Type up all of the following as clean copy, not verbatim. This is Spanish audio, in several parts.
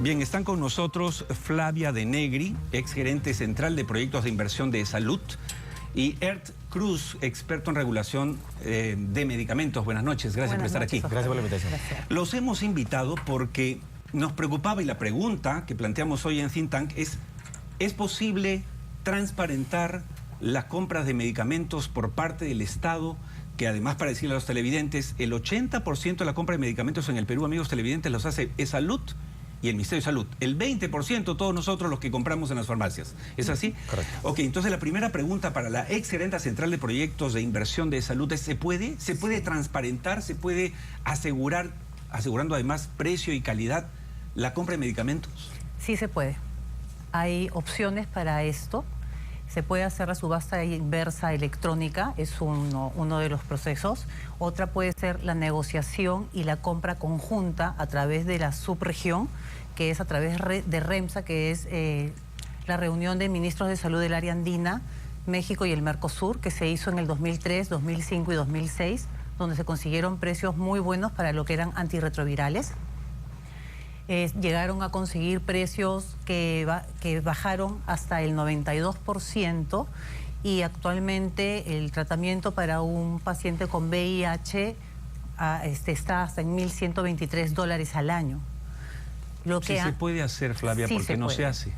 Bien, están con nosotros Flavia De Negri, exgerente central de proyectos de inversión de salud, y Ert Cruz, experto en regulación de medicamentos. Buenas noches, gracias por estar aquí. Gracias por la invitación. Gracias. Los hemos invitado porque nos preocupaba, y la pregunta que planteamos hoy en Think Tank ¿es posible transparentar las compras de medicamentos por parte del Estado? Que además, para decirle a los televidentes, el 80% de la compra de medicamentos en el Perú, amigos televidentes, los hace Salud y el Ministerio de Salud. El 20% todos nosotros los que compramos en las farmacias. ¿Es así? Correcto. Ok, entonces la primera pregunta para la exgerente central de proyectos de inversión de salud es, ¿se puede transparentar, se puede asegurar, asegurando además precio y calidad, la compra de medicamentos? Sí se puede. Hay opciones para esto. Se puede hacer la subasta inversa electrónica, es uno de los procesos. Otra puede ser la negociación y la compra conjunta a través de la subregión, que es a través de REMSA, que es la reunión de ministros de salud del área andina, México y el Mercosur, que se hizo en el 2003, 2005 y 2006, donde se consiguieron precios muy buenos para lo que eran antirretrovirales. Llegaron a conseguir precios que bajaron hasta el 92%, y actualmente el tratamiento para un paciente con VIH está hasta en $1.123 al año. Sí se puede hacer, Flavia, sí, porque no se hace.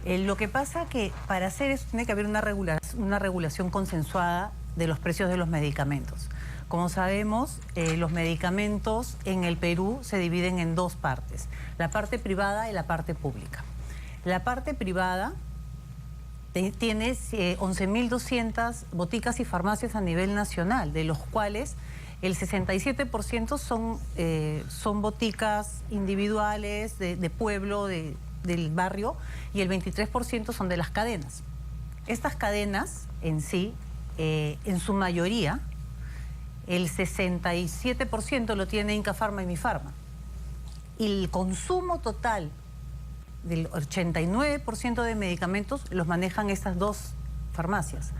Lo que pasa que para hacer eso tiene que haber una regulación consensuada de los precios de los medicamentos. Como sabemos, los medicamentos en el Perú se dividen en dos partes, la parte privada y la parte pública. La parte privada tiene 11.200 boticas y farmacias a nivel nacional, de los cuales el 67% son boticas individuales de pueblo, del barrio, y el 23% son de las cadenas. Estas cadenas en sí, en su mayoría, el 67% lo tiene Incafarma y Mifarma. Y el consumo total del 89% de medicamentos los manejan estas dos farmacias.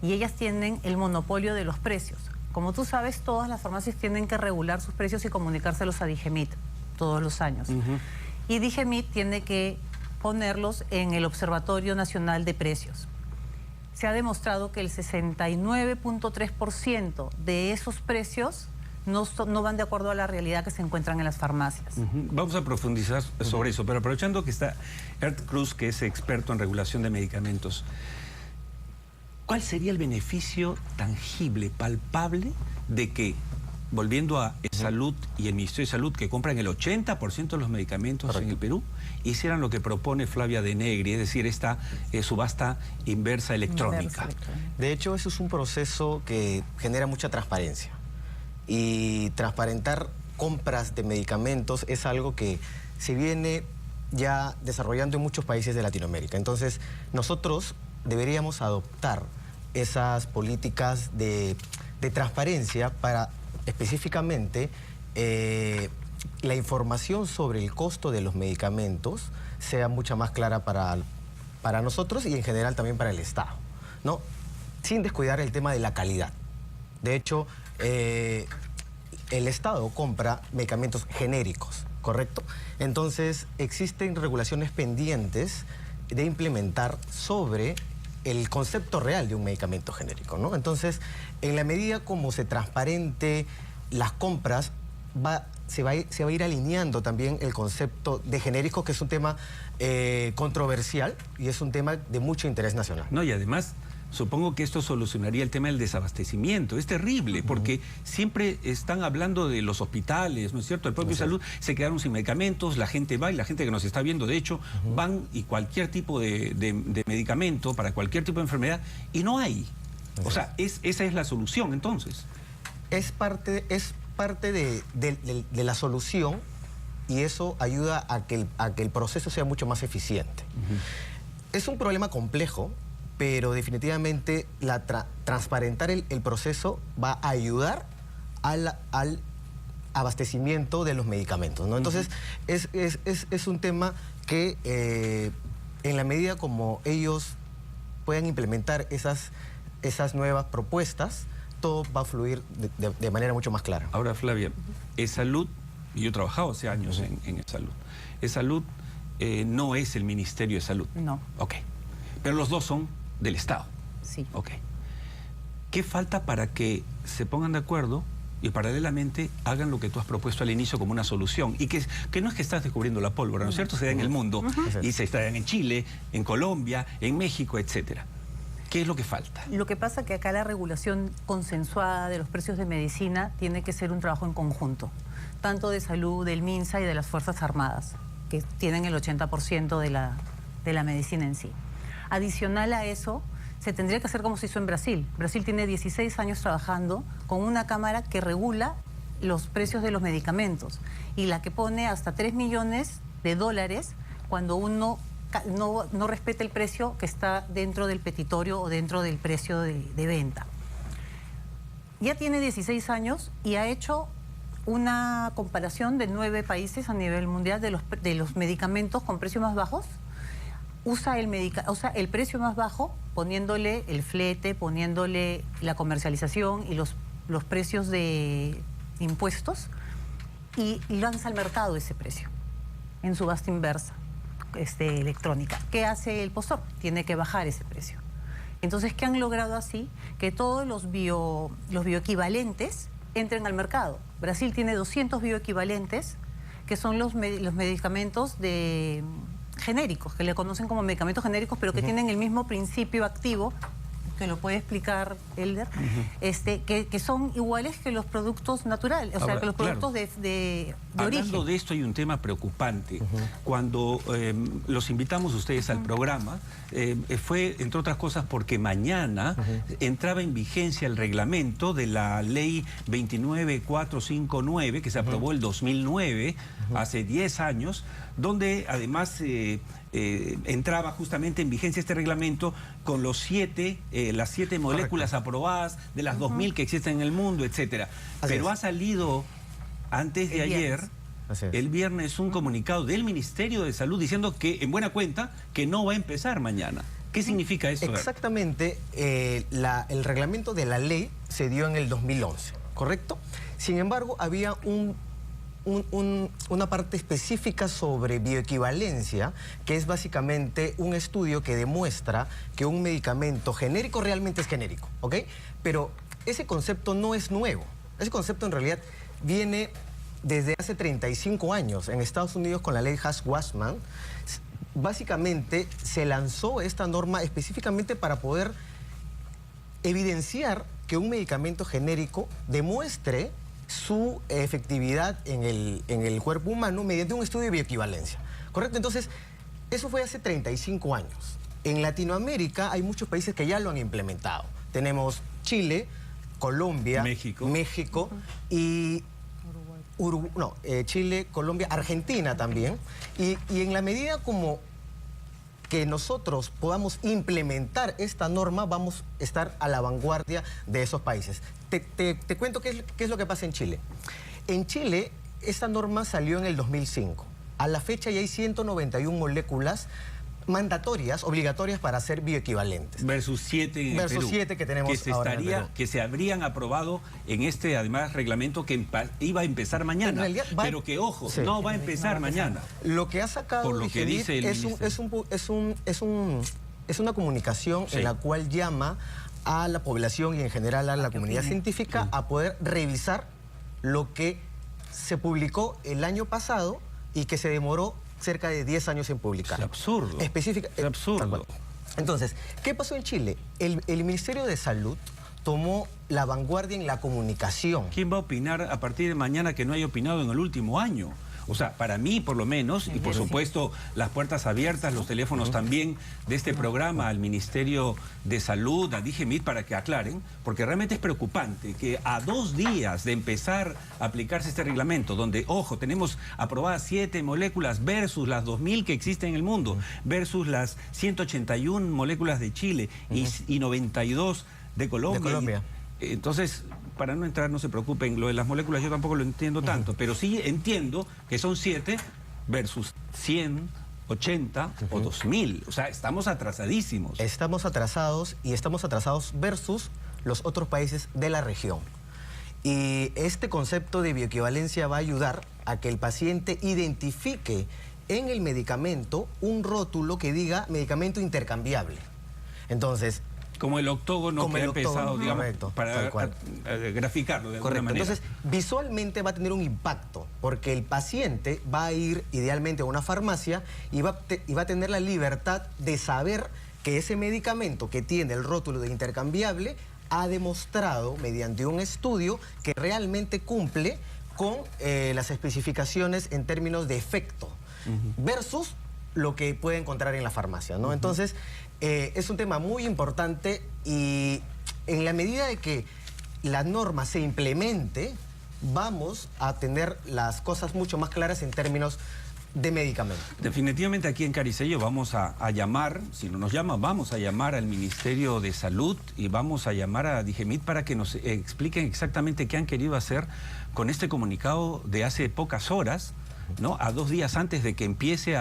Y ellas tienen el monopolio de los precios. Como tú sabes, todas las farmacias tienen que regular sus precios y comunicárselos a DIGEMIT todos los años. Y DIGEMIT tiene que ponerlos en el Observatorio Nacional de Precios. Se ha demostrado que el 69.3% de esos precios no van de acuerdo a la realidad que se encuentran en las farmacias. Vamos a profundizar sobre eso, pero aprovechando que está Ert Cruz, que es experto en regulación de medicamentos, ¿cuál sería el beneficio tangible, palpable, de que, volviendo a Salud y el Ministerio de Salud, que compran el 80% de los medicamentos en el Perú, hicieran lo que propone Flavia De Negri, es decir, esta subasta inversa electrónica? De hecho, eso es un proceso que genera mucha transparencia. Y transparentar compras de medicamentos es algo que se viene ya desarrollando en muchos países de Latinoamérica. Entonces, nosotros deberíamos adoptar esas políticas de transparencia para específicamente la información sobre el costo de los medicamentos sea mucha más clara para nosotros y en general también para el Estado, ¿no? Sin descuidar el tema de la calidad. De hecho, el Estado compra medicamentos genéricos, ¿correcto? Entonces, existen regulaciones pendientes de implementar sobre el concepto real de un medicamento genérico, ¿no? Entonces, en la medida como se transparente las compras, se va a ir alineando también el concepto de genéricos, que es un tema controversial y es un tema de mucho interés nacional. No, y además, supongo que esto solucionaría el tema del desabastecimiento. Es terrible, porque siempre están hablando de los hospitales, ¿no es cierto? El propio Salud se quedaron sin medicamentos, la gente va, y la gente que nos está viendo, de hecho, van y cualquier tipo de medicamento para cualquier tipo de enfermedad, y no hay. O sea, esa es la solución, entonces. Es parte de la solución, y eso ayuda a que el proceso sea mucho más eficiente. Es un problema complejo, pero definitivamente transparentar el proceso va a ayudar al abastecimiento de los medicamentos, ¿no? Entonces, es un tema que en la medida como ellos puedan implementar esas nuevas propuestas, todo va a fluir de manera mucho más clara. Ahora, Flavia, Salud y yo he trabajado hace años en salud. Salud no es el Ministerio de Salud. No. Ok. Pero los dos son del Estado. Sí. Ok. ¿Qué falta para que se pongan de acuerdo y paralelamente hagan lo que tú has propuesto al inicio como una solución? Y que no es que estás descubriendo la pólvora, ¿no es cierto? Se da en el mundo y se está en Chile, en Colombia, en México, etcétera. ¿Qué es lo que falta? Lo que pasa es que acá la regulación consensuada de los precios de medicina tiene que ser un trabajo en conjunto, tanto de salud, del MINSA y de las Fuerzas Armadas, que tienen el 80% de la medicina en sí. Adicional a eso, se tendría que hacer como se hizo en Brasil. Brasil tiene 16 años trabajando con una cámara que regula los precios de los medicamentos y la que pone hasta $3 millones cuando uno no respeta el precio que está dentro del petitorio o dentro del precio de venta. Ya tiene 16 años y ha hecho una comparación de 9 países a nivel mundial de los medicamentos con precios más bajos. Usa el precio más bajo poniéndole el flete, poniéndole la comercialización y los precios de impuestos y lanza al mercado ese precio en subasta inversa electrónica. ¿Qué hace el postor? Tiene que bajar ese precio. Entonces, ¿qué han logrado así? Que todos los bioequivalentes entren al mercado. Brasil tiene 200 bioequivalentes, que son los medicamentos genéricos, que le conocen como medicamentos genéricos, pero que tienen el mismo principio activo, que lo puede explicar Elder, que son iguales que los productos naturales, o sea, que los productos de origen. Hablando de esto hay un tema preocupante. Cuando los invitamos a ustedes al programa, fue, entre otras cosas, porque mañana entraba en vigencia el reglamento de la ley 29459, que se aprobó el 2009, hace 10 años, donde además entraba justamente en vigencia este reglamento con las 7 moléculas aprobadas de las 2000 que existen en el mundo, etcétera. Pero ha salido antes de ayer, el viernes, un comunicado del Ministerio de Salud diciendo que, en buena cuenta, que no va a empezar mañana. ¿Qué significa eso? Exactamente, el reglamento de la ley se dio en el 2011, ¿correcto? Sin embargo, había una parte específica sobre bioequivalencia, que es básicamente un estudio que demuestra que un medicamento genérico realmente es genérico, ¿ok? Pero ese concepto no es nuevo. Ese concepto en realidad viene desde hace 35 años en Estados Unidos con la ley Hatch-Waxman. Básicamente se lanzó esta norma específicamente para poder evidenciar que un medicamento genérico demuestre su efectividad en el cuerpo humano mediante un estudio de bioequivalencia, ¿correcto? Entonces, eso fue hace 35 años. En Latinoamérica hay muchos países que ya lo han implementado. Tenemos Chile, Colombia, México y Chile, Colombia, Argentina también. Y en la medida como que nosotros podamos implementar esta norma, vamos a estar a la vanguardia de esos países. Te cuento qué es lo que pasa en Chile. En Chile, esta norma salió en el 2005. A la fecha ya hay 191 moléculas mandatorias, obligatorias para ser bioequivalentes. Versus 7 en Versus Perú, 7 que tenemos ahora en Perú. Que se habrían aprobado en además, reglamento que iba a empezar mañana. Pero que, ojo, no va a empezar mañana. Lo que ha sacado por lo que dice el es una comunicación en la cual llama a la población y en general a la comunidad científica a poder revisar lo que se publicó el año pasado y que se demoró cerca de 10 años en publicar. Es absurdo. Es absurdo. Entonces, ¿qué pasó en Chile? El Ministerio de Salud tomó la vanguardia en la comunicación. ¿Quién va a opinar a partir de mañana que no haya opinado en el último año? O sea, para mí, por lo menos, y por supuesto, las puertas abiertas, los teléfonos también de este programa al Ministerio de Salud, a DGMIT, para que aclaren, porque realmente es preocupante que a 2 días de empezar a aplicarse este reglamento, donde, ojo, tenemos aprobadas 7 moléculas versus las 2000 que existen en el mundo, versus las 181 moléculas de Chile y 92 de Colombia. Entonces, para no entrar, no se preocupen, lo de las moléculas yo tampoco lo entiendo tanto, pero sí entiendo que son 7 versus 100, 80 o 2000. O sea, estamos atrasadísimos. Estamos atrasados y estamos atrasados versus los otros países de la región. Y este concepto de bioequivalencia va a ayudar a que el paciente identifique en el medicamento un rótulo que diga medicamento intercambiable. Entonces, como el octógono que ha empezado, digamos, correcto, para graficarlo de alguna manera. Entonces, visualmente va a tener un impacto, porque el paciente va a ir idealmente a una farmacia y va a tener la libertad de saber que ese medicamento que tiene el rótulo de intercambiable ha demostrado mediante un estudio que realmente cumple con las especificaciones en términos de efecto, versus lo que puede encontrar en la farmacia, ¿no? Entonces, es un tema muy importante y en la medida de que la norma se implemente, vamos a tener las cosas mucho más claras en términos de medicamentos. Definitivamente aquí en Caricello vamos a llamar, si no nos llama, vamos a llamar al Ministerio de Salud y vamos a llamar a Digemit para que nos expliquen exactamente qué han querido hacer con este comunicado de hace pocas horas, ¿no? A 2 días antes de que empiece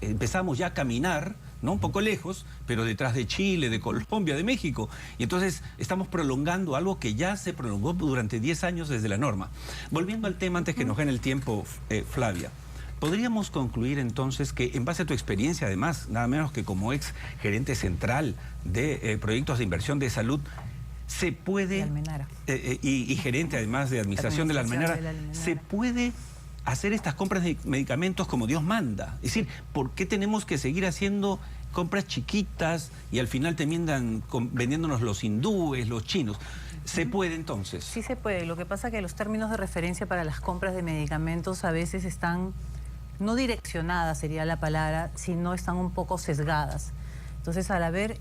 empezamos ya a caminar, ¿no? Un poco lejos, pero detrás de Chile, de Colombia, de México. Y entonces estamos prolongando algo que ya se prolongó durante 10 años desde la norma. Volviendo al tema, antes que nos gane el tiempo, Flavia, ¿podríamos concluir entonces que, en base a tu experiencia, además, nada menos que como ex gerente central de proyectos de inversión de salud, se puede, y gerente además de administración de la Almenara, se puede hacer estas compras de medicamentos como Dios manda? Es decir, ¿por qué tenemos que seguir haciendo compras chiquitas y al final terminan vendiéndonos los hindúes, los chinos? ¿Se puede entonces? Sí se puede. Lo que pasa es que los términos de referencia para las compras de medicamentos a veces están no direccionadas, sería la palabra, sino están un poco sesgadas. Entonces, al haber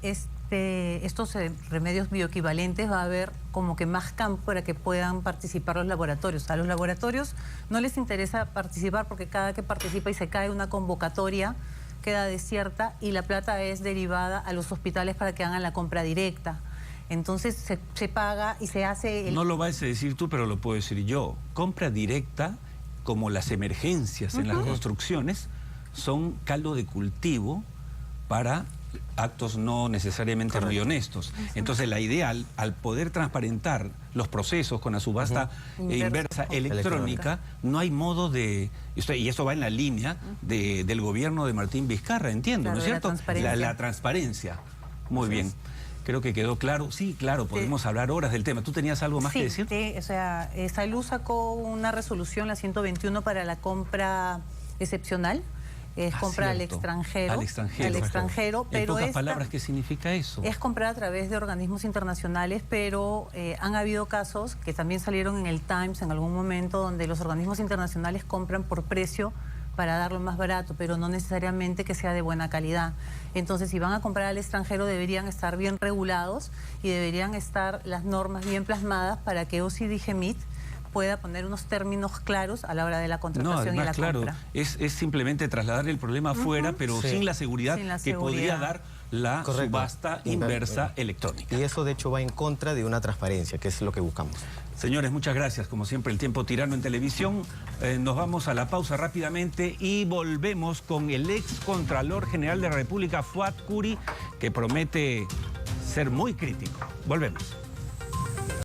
estos remedios bioequivalentes, va a haber como que más campo para que puedan participar los laboratorios. A los laboratorios no les interesa participar porque cada que participa y se cae una convocatoria, queda desierta y la plata es derivada a los hospitales para que hagan la compra directa. Entonces se paga y se hace... No lo vas a decir tú, pero lo puedo decir yo. Compra directa, como las emergencias en las construcciones, son caldo de cultivo para actos no necesariamente muy honestos. Entonces la idea, al poder transparentar los procesos con la subasta inversa electrónica, no hay modo de... Y eso va en la línea del gobierno de Martín Vizcarra, entiendo, ¿no es cierto? La transparencia. Muy bien. Creo que quedó claro. Sí, claro, podemos hablar horas del tema. ¿Tú tenías algo más que decir? Sí, o sea, Salud sacó una resolución, la 121, para la compra excepcional. Es compra al extranjero. Al extranjero. Pero en pocas palabras, ¿qué significa eso? Es comprar a través de organismos internacionales, pero han habido casos que también salieron en el Times en algún momento, donde los organismos internacionales compran por precio para darlo más barato, pero no necesariamente que sea de buena calidad. Entonces, si van a comprar al extranjero, deberían estar bien regulados y deberían estar las normas bien plasmadas para que OSI Digemit pueda poner unos términos claros a la hora de la contratación y la compra. Es simplemente trasladar el problema afuera, pero sin la seguridad que podría dar la subasta inversa electrónica. Y eso, de hecho, va en contra de una transparencia, que es lo que buscamos. Señores, muchas gracias. Como siempre, el tiempo tirano en televisión. Nos vamos a la pausa rápidamente y volvemos con el ex Contralor General de la República, Fuad Curi, que promete ser muy crítico. Volvemos.